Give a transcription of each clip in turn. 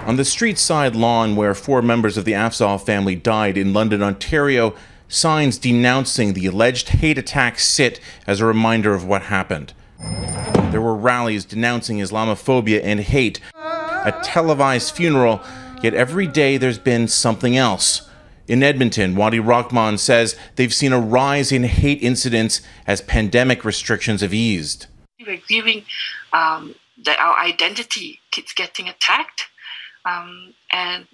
On the street side lawn where 4 members of the Afzaal family died in London, Ontario, signs denouncing the alleged hate attack sit as a reminder of what happened. There were rallies denouncing Islamophobia and hate, a televised funeral, yet every day there's been something else. In Edmonton, Wadi Rahman says they've seen a rise in hate incidents as pandemic restrictions have eased. We're grieving that our identity keeps getting attacked, and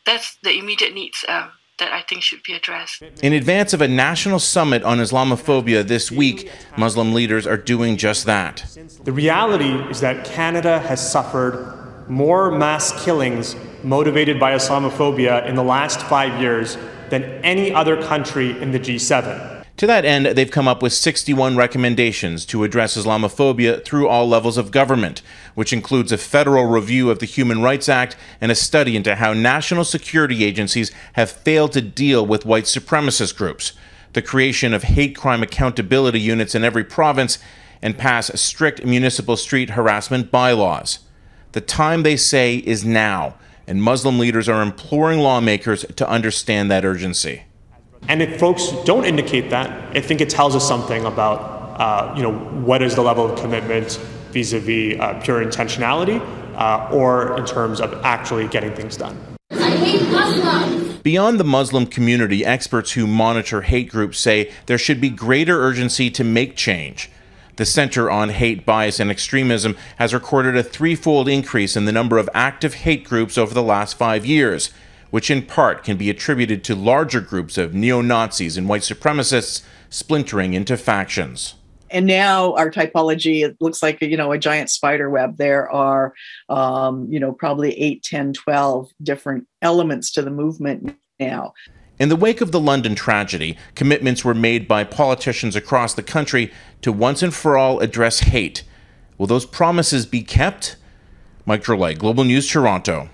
that's the immediate needs that I think should be addressed. In advance of a national summit on Islamophobia this week, Muslim leaders are doing just that. The reality is that Canada has suffered more mass killings motivated by Islamophobia in the last 5 years than any other country in the G7. To that end, they've come up with 61 recommendations to address Islamophobia through all levels of government, which includes a federal review of the Human Rights Act and a study into how national security agencies have failed to deal with white supremacist groups, the creation of hate crime accountability units in every province, and pass strict municipal street harassment bylaws. The time, they say, is now, and Muslim leaders are imploring lawmakers to understand that urgency. And if folks don't indicate that, I think it tells us something about, what is the level of commitment vis-a-vis pure intentionality or in terms of actually getting things done. I hate Muslims. Beyond the Muslim community, experts who monitor hate groups say there should be greater urgency to make change. The Center on Hate, Bias, and Extremism has recorded a 3-fold increase in the number of active hate groups over the last 5 years, which in part can be attributed to larger groups of neo-Nazis and white supremacists splintering into factions. And now our typology, it looks like, a giant spider web. There are, probably 8, 10, 12 different elements to the movement now. In the wake of the London tragedy, commitments were made by politicians across the country to once and for all address hate. Will those promises be kept? Mike Drolet, Global News, Toronto.